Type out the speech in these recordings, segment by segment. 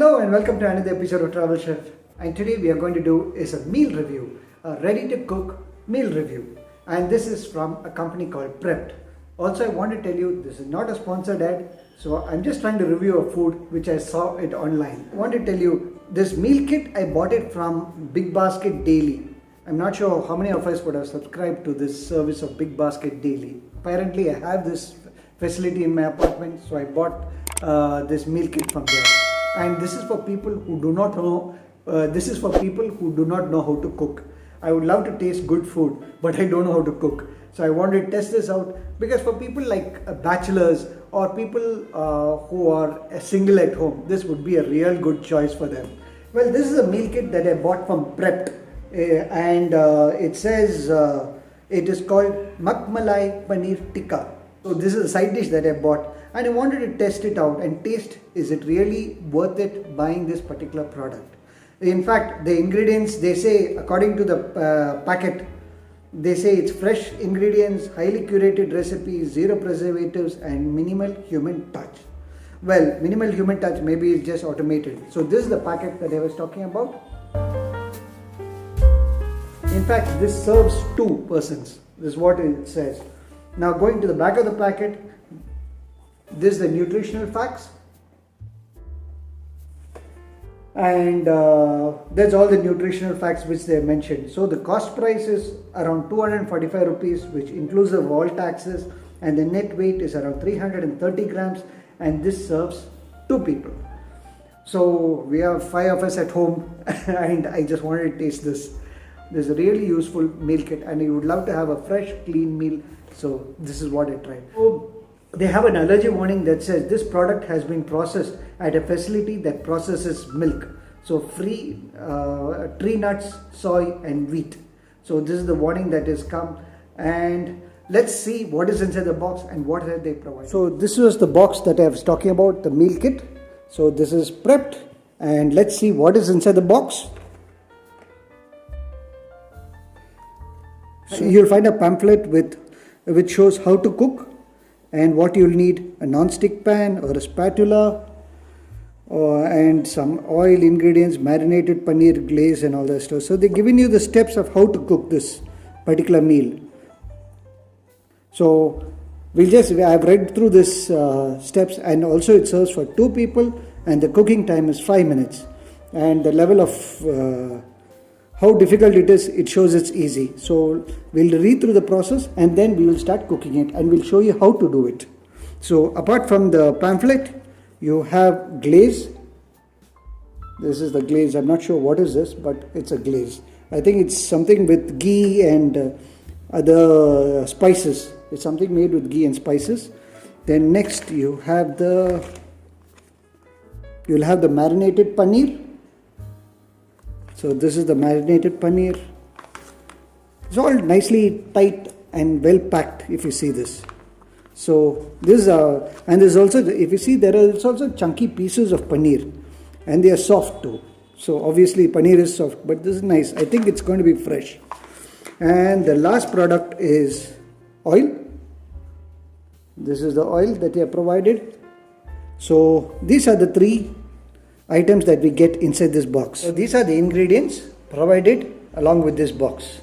Hello and welcome to another episode of Travel Chef. And today we are going to do is a meal review, a ready to cook meal review. And this is from a company called Prepped. Also, I want to tell you this is not a sponsored ad. So I'm just trying to review a food which I saw it online. I want to tell you this meal kit, I bought it from Big Basket Daily. I'm not sure how many of us would have subscribed to this service of Big Basket Daily. Apparently I have this facility in my apartment, so I bought this meal kit from there. And this is for people who do not know. Who do not know how to cook. I would love to taste good food, but I don't know how to cook. So I wanted to test this out because for people like bachelors or people who are single at home, this would be a real good choice for them. Well, this is a meal kit that I bought from Prepped, and it says it is called Makhmali Paneer Tikka. So this is a side dish that I bought, and I wanted to test it out and taste, is it really worth it buying this particular product. In fact, the ingredients, they say, according to the packet, they say it's fresh ingredients, highly curated recipes, zero preservatives and minimal human touch. Well, minimal human touch maybe is just automated. So this is the packet that I was talking about. In fact, this serves 2 persons. This is what it says. Now going to the back of the packet, this is the nutritional facts. And that's all the nutritional facts which they mentioned. So the cost price is around 245 rupees, which includes of all taxes, and the net weight is around 330 grams, and this serves 2 people. So we have 5 of us at home and I just wanted to taste this. This is a really useful meal kit and you would love to have a fresh, clean meal. So this is what I tried. So they have an allergy warning that says this product has been processed at a facility that processes milk. So free tree nuts, soy and wheat. So this is the warning that has come, and let's see what is inside the box and what have they provided. So this was the box that I was talking about, the meal kit. So this is prepped, and let's see what is inside the box. So you'll find a pamphlet which shows how to cook and what you'll need: a non-stick pan or a spatula, and some oil, ingredients, marinated paneer, glaze and all that stuff. So they're giving you the steps of how to cook this particular meal. So I've read through this steps, and also it serves for 2 people, and the cooking time is 5 minutes, and the level of how difficult it is, it shows it's easy. So we'll read through the process and then we will start cooking it, and we'll show you how to do it. So apart from the pamphlet, you have glaze. This is the glaze. I'm not sure what is this, but it's a glaze. I think it's something with ghee and other spices. It's something made with ghee and spices. Then next you'll have the marinated paneer. So this is the marinated paneer. It's all nicely tight and well packed, if you see this. So this and there's also, if you see, there are also chunky pieces of paneer, and they are soft too. So obviously paneer is soft, but this is nice. I think it's going to be fresh. And the last product is oil. This is the oil that they have provided. So these are the 3 items that we get inside this box. So these are the ingredients provided along with this box.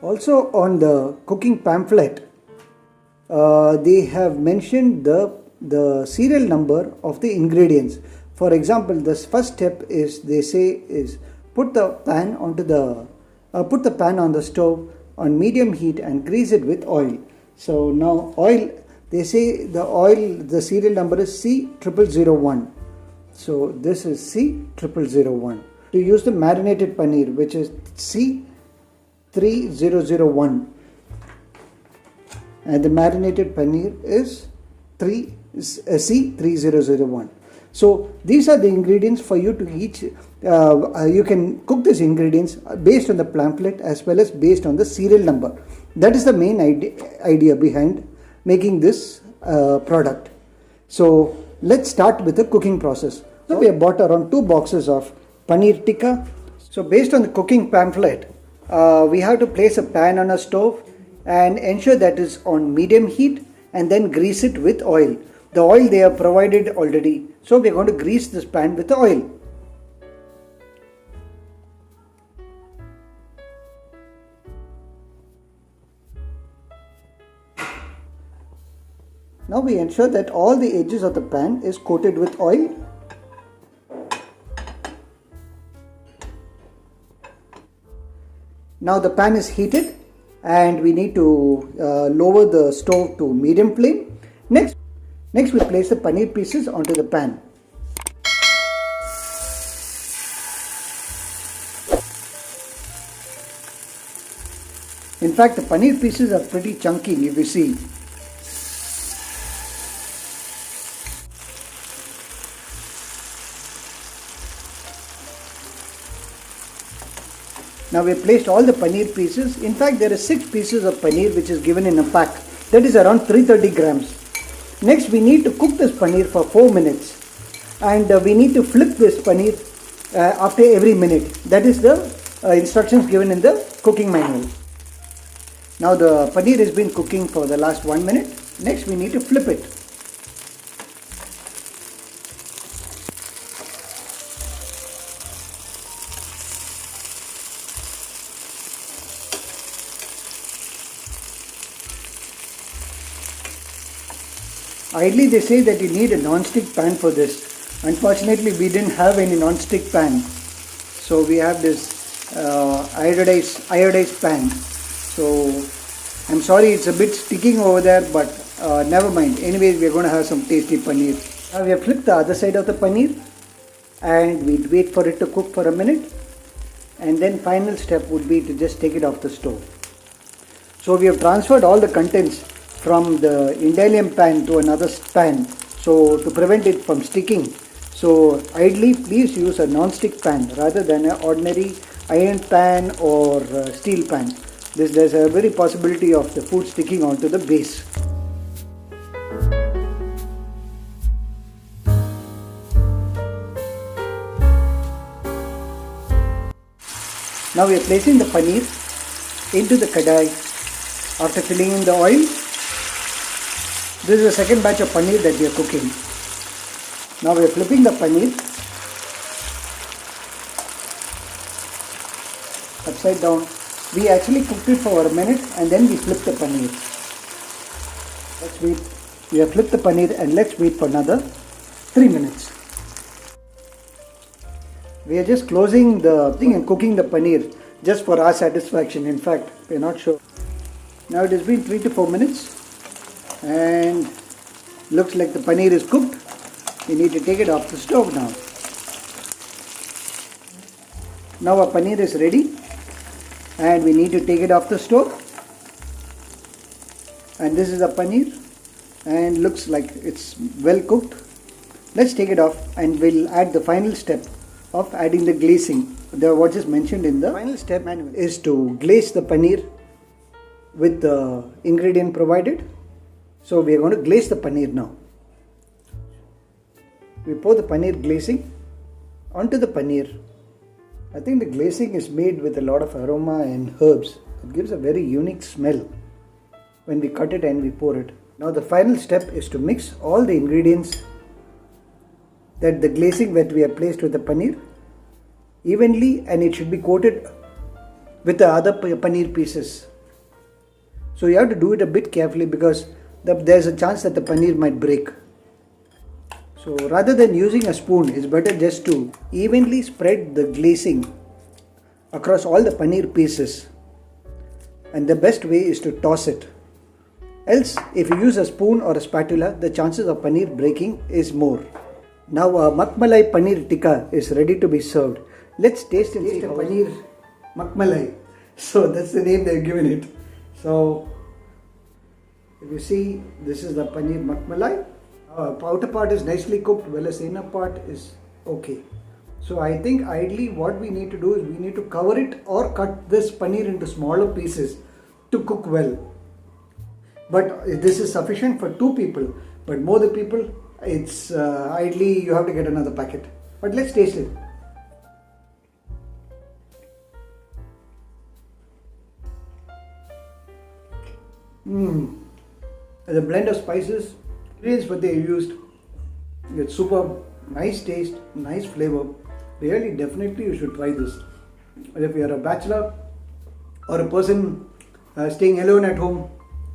Also on the cooking pamphlet, they have mentioned the serial number of the ingredients. For example, the first step is, they say, is put the pan on the stove on medium heat and grease it with oil. So now oil, they say the serial number is C0001. So this is C0001. To use the marinated paneer, which is C3001, and the marinated paneer is C3001. So these are the ingredients for you to each. You can cook these ingredients based on the pamphlet as well as based on the serial number. That is the main idea behind making this product. So let's start with the cooking process. So we have bought around 2 boxes of paneer tikka. So based on the cooking pamphlet, we have to place a pan on a stove, and ensure that it's on medium heat, and then grease it with oil. The oil they have provided already, so we are going to grease this pan with oil. Now we ensure that all the edges of the pan is coated with oil. Now the pan is heated and we need to lower the stove to medium flame. Next we place the paneer pieces onto the pan. In fact, the paneer pieces are pretty chunky if you see. Now we have placed all the paneer pieces. In fact, there are 6 pieces of paneer which is given in a pack. That is around 330 grams. Next we need to cook this paneer for 4 minutes. And we need to flip this paneer after every minute. That is the instructions given in the cooking manual. Now the paneer has been cooking for the last 1 minute. Next we need to flip it. Ideally they say that you need a non-stick pan for this. Unfortunately we didn't have any non-stick pan. So we have this iodized pan. So I'm sorry it's a bit sticking over there, but never mind. Anyways, we're going to have some tasty paneer. Now we have flipped the other side of the paneer and we wait for it to cook for a minute. And then final step would be to just take it off the stove. So we have transferred all the contents from the Indalium pan to another pan, so to prevent it from sticking. So ideally please use a non-stick pan rather than an ordinary iron pan or steel pan. There's a very possibility of the food sticking onto the base. Now we are placing the paneer into the kadai after filling in the oil. This is the second batch of paneer that we are cooking. Now we are flipping the paneer upside down. We actually cooked it for a minute and then we flipped the paneer. Let's wait. We have flipped the paneer and let's wait for another 3 minutes. We are just closing the thing and cooking the paneer just for our satisfaction. In fact, we are not sure. Now it has been 3 to 4 minutes and looks like the paneer is cooked. We need to take it off the stove now. Now our paneer is ready and we need to take it off the stove. And this is the paneer and looks like it's well cooked. Let's take it off and we'll add the final step of adding the glazing. What is mentioned in the final step manual is to glaze the paneer with the ingredient provided. So we are going to glaze the paneer now. We pour the paneer glazing onto the paneer. I think the glazing is made with a lot of aroma and herbs. It gives a very unique smell when we cut it and we pour it. Now the final step is to mix all the ingredients that the glazing that we have placed with the paneer evenly, and it should be coated with the other paneer pieces. So you have to do it a bit carefully because there's a chance that the paneer might break. So rather than using a spoon, it's better just to evenly spread the glazing across all the paneer pieces. And the best way is to toss it. Else, if you use a spoon or a spatula, the chances of paneer breaking is more. Now Makhmali Paneer Tikka is ready to be served. Let's taste and see the paneer Makhmali. So that's the name they've given it. So if you see, this is the paneer Makhmali. Outer part is nicely cooked, whereas the inner part is okay. So I think ideally what we need to do is we need to cover it or cut this paneer into smaller pieces to cook well. But this is sufficient for 2 people. But more the people, it's ideally you have to get another packet. But let's taste it. The blend of spices, ingredients what they used, it's superb, nice taste, nice flavor. Really, definitely you should try this. If you are a bachelor or a person staying alone at home,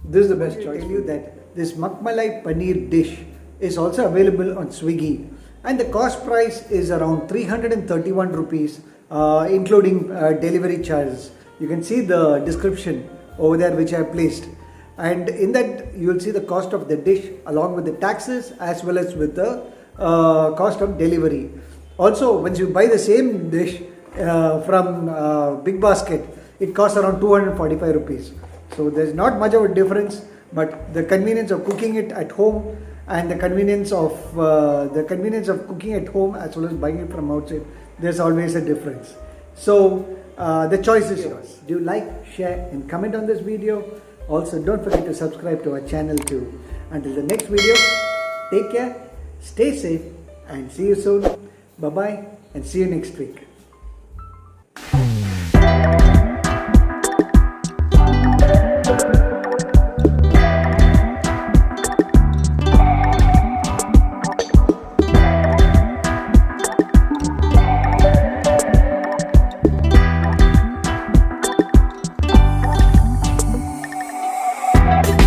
this is the best choice. I tell you that this Makhmali Paneer dish is also available on Swiggy, and the cost price is around 331 rupees, including delivery charges. You can see the description over there which I have placed, and in that you will see the cost of the dish along with the taxes as well as with the cost of delivery. Also, once you buy the same dish from Big Basket, it costs around 245 rupees. So there's not much of a difference, but the convenience of cooking it at home and the convenience of cooking at home as well as buying it from outside, there's always a difference. So the choice is yours. Do like, share and comment on this video. Also, don't forget to subscribe to our channel too. Until the next video, take care, stay safe and see you soon. Bye bye and see you next week.